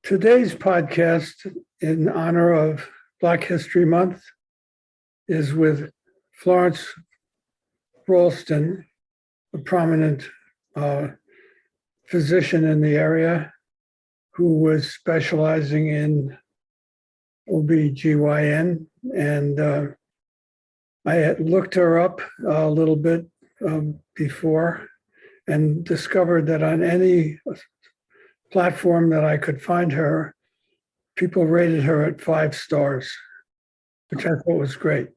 Today's podcast, in honor of Black History Month, is with Florence Rolston, a prominent physician in the area who was specializing in OB-GYN. And I had looked her up a little bit before and discovered that on any platform that I could find her, people rated her at 5 stars, which I thought was great.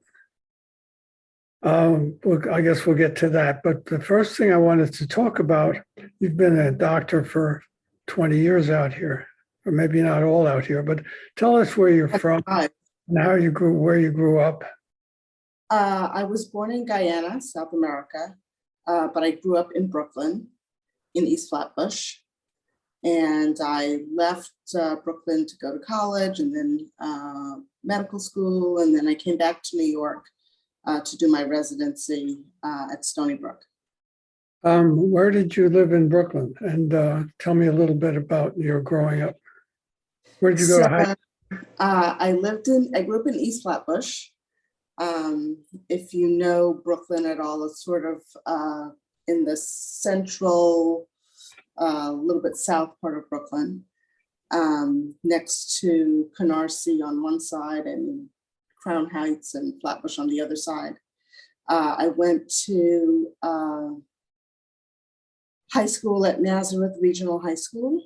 I guess we'll get to that. But the first thing I wanted to talk about, you've been a doctor for 20 years out here, or maybe not all out here, but tell us where you're from and how you grew, where you grew up. I was born in Guyana, South America, but I grew up in Brooklyn, in East Flatbush. And I left Brooklyn to go to college and then medical school. And then I came back to New York to do my residency at Stony Brook. Where did you live in Brooklyn? And tell me a little bit about your growing up. Where did you go to high school? I grew up in East Flatbush. If you know Brooklyn at all, it's sort of in the central, a little bit south part of Brooklyn, next to Canarsie on one side and Crown Heights and Flatbush on the other side. I went to high school at Nazareth Regional High School,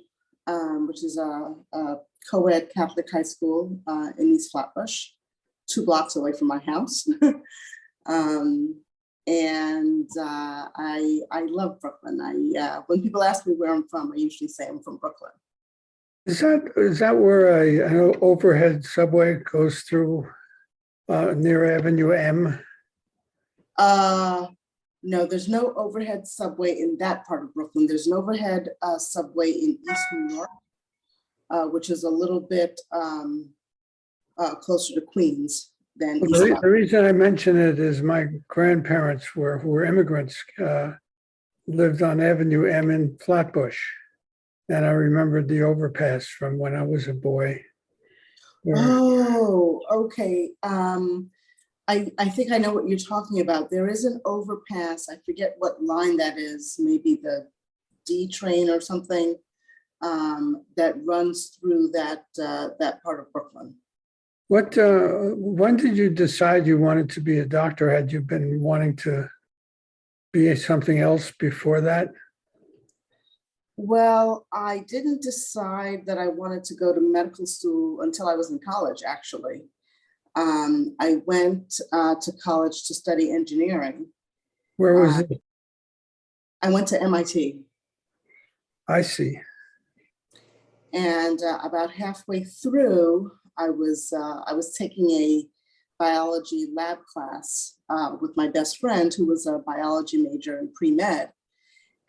which is a co-ed Catholic high school in East Flatbush, 2 blocks away from my house. I love Brooklyn. When people ask me where I'm from, I usually say I'm from Brooklyn. Is that where an overhead subway goes through near Avenue M? No, there's no overhead subway in that part of Brooklyn. There's an overhead subway in East New York, which is a little bit closer to Queens than East Flatbush. The reason I mention it is my grandparents who were immigrants, lived on Avenue M in Flatbush. And I remembered the overpass from when I was a boy. Oh, okay. I think I know what you're talking about. There is an overpass. I forget what line that is, maybe the D train or something, that runs through that part of Brooklyn. When did you decide you wanted to be a doctor? Had you been wanting to be something else before that? Well, I didn't decide that I wanted to go to medical school until I was in college, actually. I went to college to study engineering. Where was it? I went to MIT. I see. And about halfway through, I was taking a biology lab class with my best friend, who was a biology major in pre-med.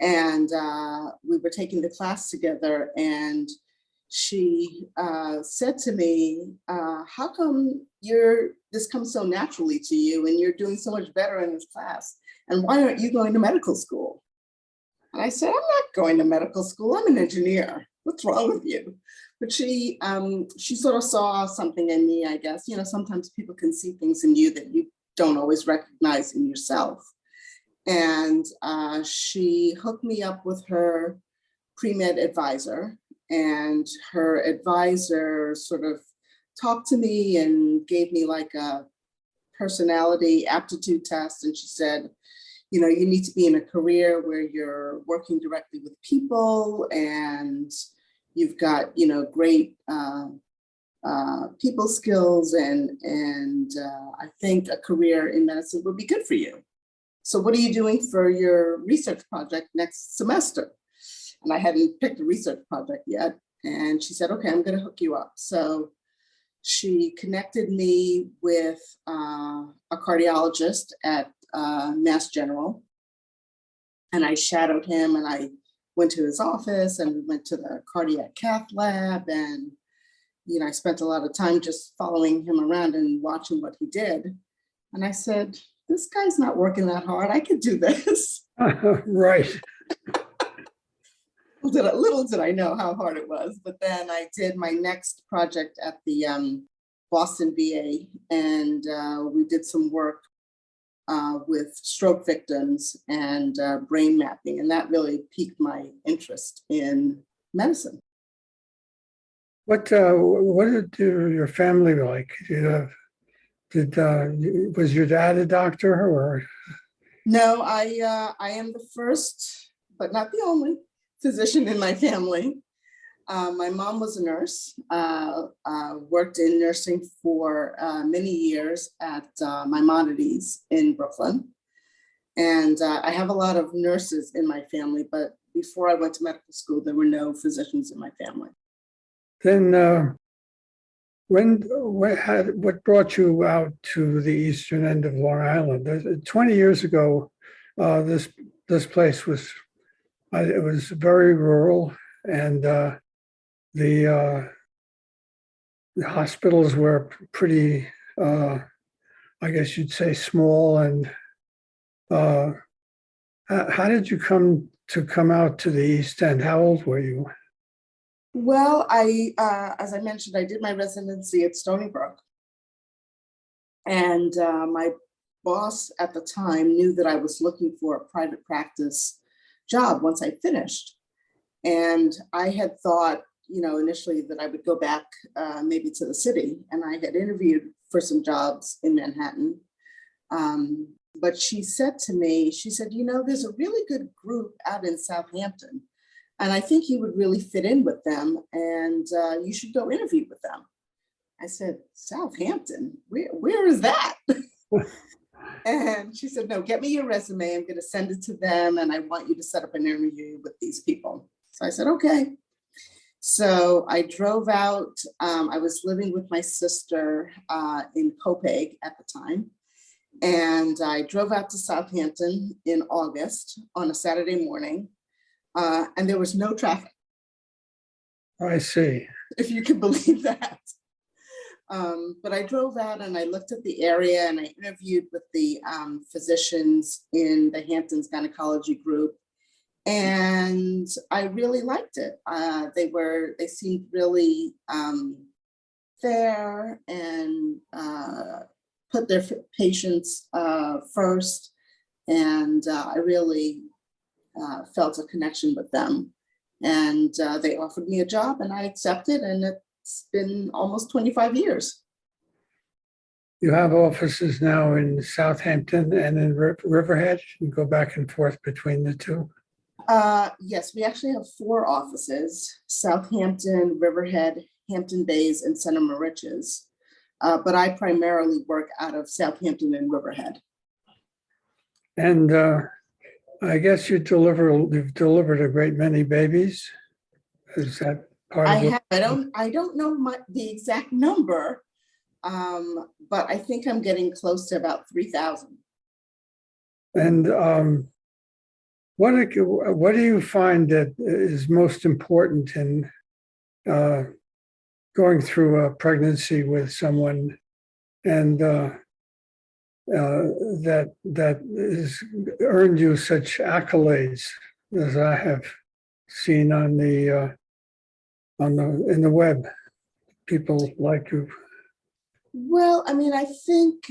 And we were taking the class together, and she said to me, how come this comes so naturally to you and you're doing so much better in this class? And why aren't you going to medical school? And I said, I'm not going to medical school. I'm an engineer. What's wrong with you? But she sort of saw something in me, I guess. You know, sometimes people can see things in you that you don't always recognize in yourself. And she hooked me up with her pre-med advisor, and her advisor sort of talked to me and gave me like a personality aptitude test. And she said, you know, you need to be in a career where you're working directly with people and you've got, you know, great people skills, and I think a career in medicine would be good for you. So what are you doing for your research project next semester? And I hadn't picked a research project yet. And she said, okay, I'm going to hook you up. So she connected me with a cardiologist at Mass General. And I shadowed him, and I went to his office, and we went to the cardiac cath lab. And, you know, I spent a lot of time just following him around and watching what he did. And I said, this guy's not working that hard. I could do this. Right. Little did I know how hard it was. But then I did my next project at the Boston VA, and we did some work with stroke victims and brain mapping, and that really piqued my interest in medicine. What did your family like? Was your dad a doctor or? No, I am the first, but not the only physician in my family. My mom was a nurse, worked in nursing for many years at Maimonides in Brooklyn. And I have a lot of nurses in my family, but before I went to medical school, there were no physicians in my family. Then what brought you out to the eastern end of Long Island? 20 years ago, this place was it was very rural, and the hospitals were pretty, I guess you'd say, small. And how did you come out to the East End? How old were you? Well, as I mentioned, I did my residency at Stony Brook, and my boss at the time knew that I was looking for a private practice job once I finished. And I had thought, initially that I would go back maybe to the city, and I had interviewed for some jobs in Manhattan. But she said to me, there's a really good group out in Southampton, and I think you would really fit in with them, and you should go interview with them. I said, Southampton? Where is that? And she said, no, get me your resume. I'm going to send it to them, and I want you to set up an interview with these people. So I said, okay. So I drove out. I was living with my sister in Copiague at the time. And I drove out to Southampton in August on a Saturday morning, and there was no traffic. I see. If you can believe that. But I drove out and I looked at the area, and I interviewed with the physicians in the Hamptons Gynecology Group. And I really liked it. They seemed really fair and put their patients first. And I really felt a connection with them. And they offered me a job, and I accepted, and it's been almost 25 years. You have offices now in Southampton and in Riverhead. You go back and forth between the two. Yes, we actually have 4 offices: Southampton, Riverhead, Hampton Bays, and Center Moriches. But I primarily work out of Southampton and Riverhead. And I guess you've delivered a great many babies. Is that part of it? I don't know the exact number, but I think I'm getting close to about 3,000. And what do you find that is most important in going through a pregnancy with someone, and that has earned you such accolades as I have seen on in the web? People like you. Well, I mean, I think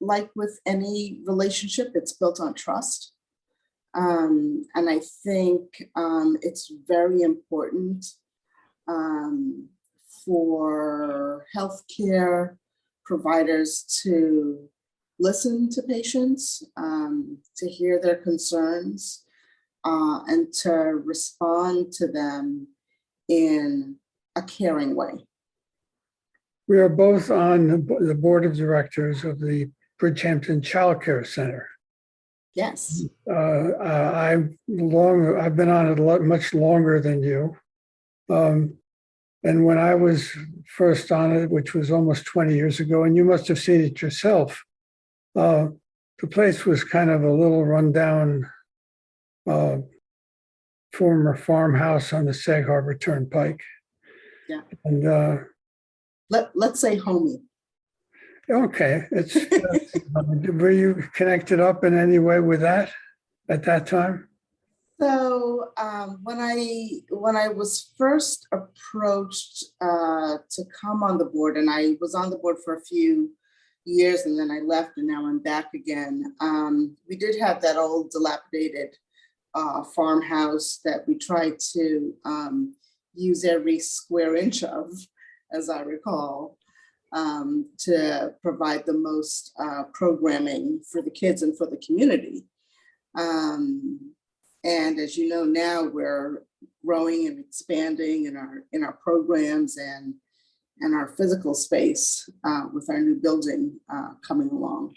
like with any relationship, it's built on trust. And I think it's very important for healthcare providers to listen to patients, to hear their concerns, and to respond to them in a caring way. We are both on the board of directors of the Bridgehampton Child Care Center. Yes. I've been on it much longer than you. And when I was first on it, which was almost 20 years ago, and you must have seen it yourself, the place was kind of a little rundown former farmhouse on the Sag Harbor Turnpike. Yeah. And let's say homey. Okay. Were you connected up in any way with that at that time? So when I was first approached to come on the board, and I was on the board for a few years, and then I left, and now I'm back again. We did have that old dilapidated farmhouse that we tried to use every square inch of, as I recall, to provide the most programming for the kids and for the community. And as you know, now we're growing and expanding in our programs and our physical space with our new building coming along.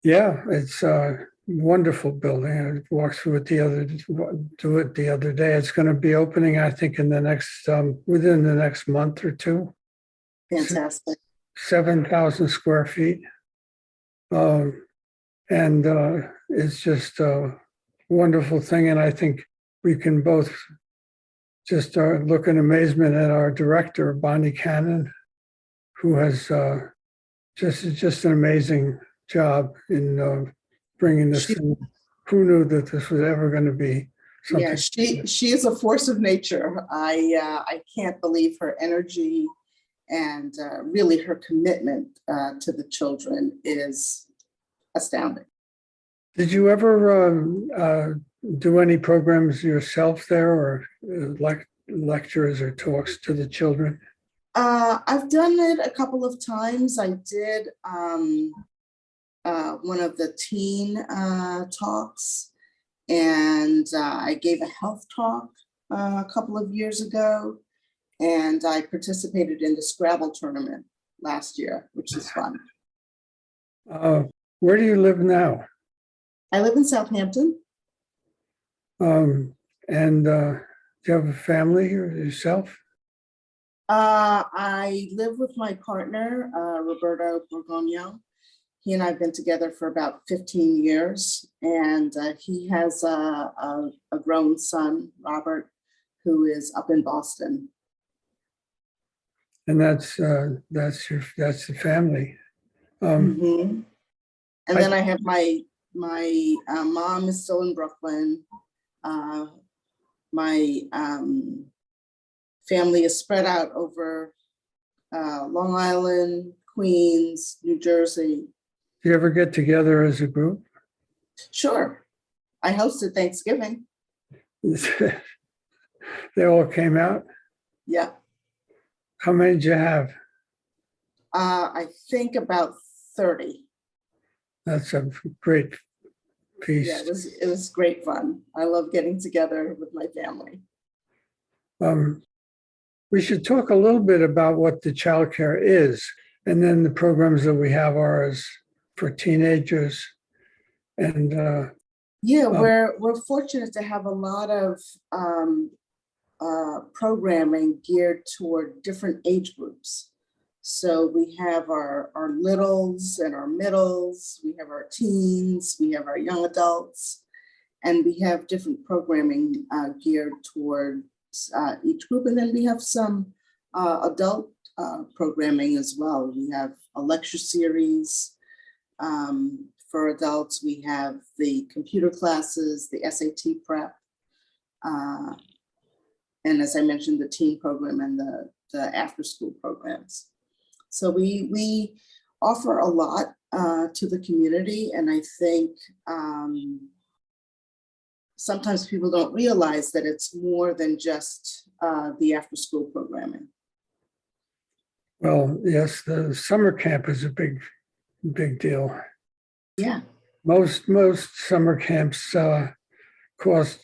Yeah, it's a wonderful building. I walked through it the other day. It's going to be opening, I think, in the next within the next month or two. Fantastic. 7,000 square feet, and it's just a wonderful thing. And I think we can both just look in amazement at our director, Bonnie Cannon, who has just an amazing job in bringing this in. Who knew that this was ever going to be something? Yeah, she is a force of nature. I can't believe her energy and really her commitment to the children is astounding. Did you ever do any programs yourself there, or lectures or talks to the children? I've done it a couple of times. I did one of the teen talks, and I gave a health talk a couple of years ago, and I participated in the Scrabble tournament last year, which is fun. Where do you live now? I live in Southampton. And do you have a family yourself? I live with my partner, Roberto Borgogno. He and I have been together for about 15 years, and he has a grown son, Robert, who is up in Boston. And that's the family. And then I have my mom is still in Brooklyn. My family is spread out over Long Island, Queens, New Jersey. Do you ever get together as a group? Sure. I hosted Thanksgiving. They all came out? Yeah. How many did you have? I think about 30. That's a great feast. Yeah, it was great fun. I love getting together with my family. We should talk a little bit about what the childcare is, and then the programs that we have are for teenagers. And yeah, we're fortunate to have a lot of programming geared toward different age groups. So we have our littles and our middles, we have our teens, we have our young adults, and we have different programming geared toward each group. And then we have some adult programming as well. We have a lecture series for adults. We have the computer classes, the SAT prep, and as I mentioned, the teen program and the after-school programs. So we offer a lot to the community, and I think sometimes people don't realize that it's more than just the after-school programming. well, yes, the summer camp is a big deal. Yeah. Most summer camps cost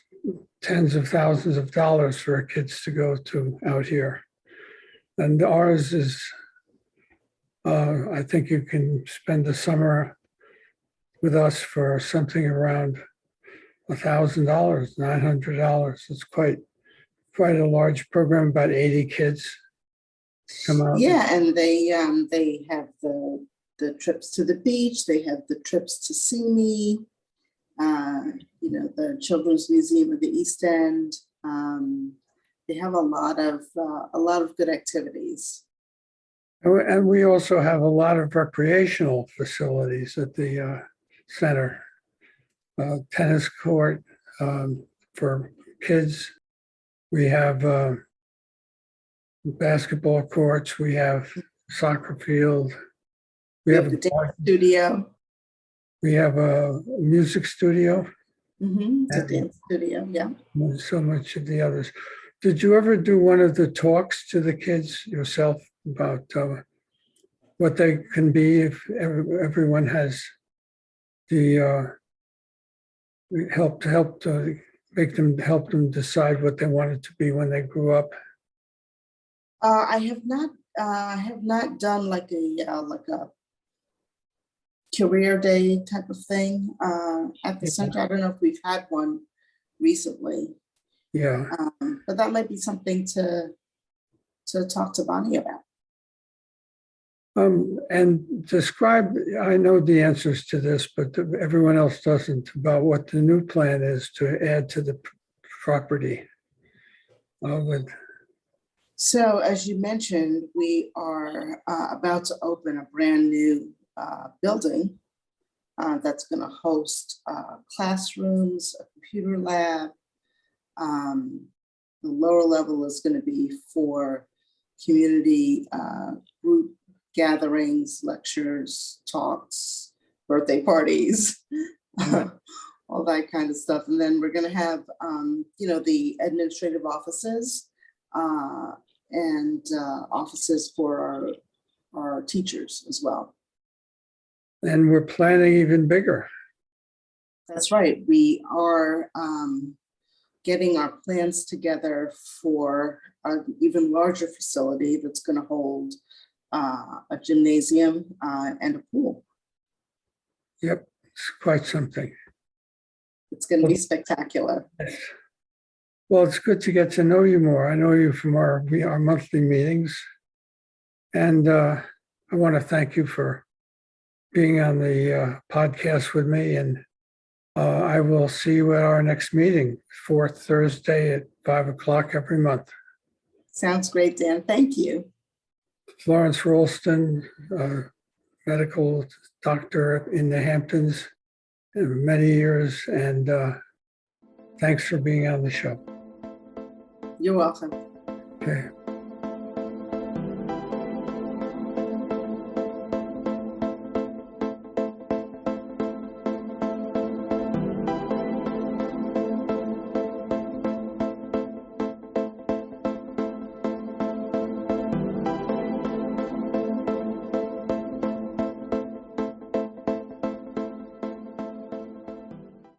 tens of thousands of dollars for kids to go to out here, and ours is. I think you can spend the summer with us for something around $1,000, $900. It's quite a large program. About 80 kids come out. Yeah, and they have the trips to the beach. They have the trips to see me. The Children's Museum of the East End. They have a lot of good activities. And we also have a lot of recreational facilities at the center. Tennis court, for kids. We have basketball courts. We have soccer field. We have the dance studio. We have a music studio. The dance studio, yeah. So much of the others. Did you ever do one of the talks to the kids yourself about what they can be if everyone has the help to help them decide what they wanted to be when they grew up? I have not done like a career day type of thing at the center. I don't know if we've had one recently. Yeah. But that might be something to talk to Bonnie about. And describe, I know the answers to this, but everyone else doesn't, about what the new plan is to add to the property. So as you mentioned, we are about to open a brand new building that's going to host classrooms, a computer lab. The lower level is going to be for community group gatherings, lectures, talks, birthday parties, all that kind of stuff. And then we're going to have, the administrative offices and offices for our teachers as well. And we're planning even bigger. That's right. We are getting our plans together for an even larger facility that's going to hold a gymnasium and a pool. Yep, it's quite something. It's going to be spectacular. Yes. Well, it's good to get to know you more. I know you from our monthly meetings. And I want to thank you for being on the podcast with me. And I will see you at our next meeting, fourth Thursday at 5:00 every month. Sounds great, Dan. Thank you. Florence Rolston, medical doctor in the Hamptons, many years. And thanks for being on the show. You're welcome. Okay.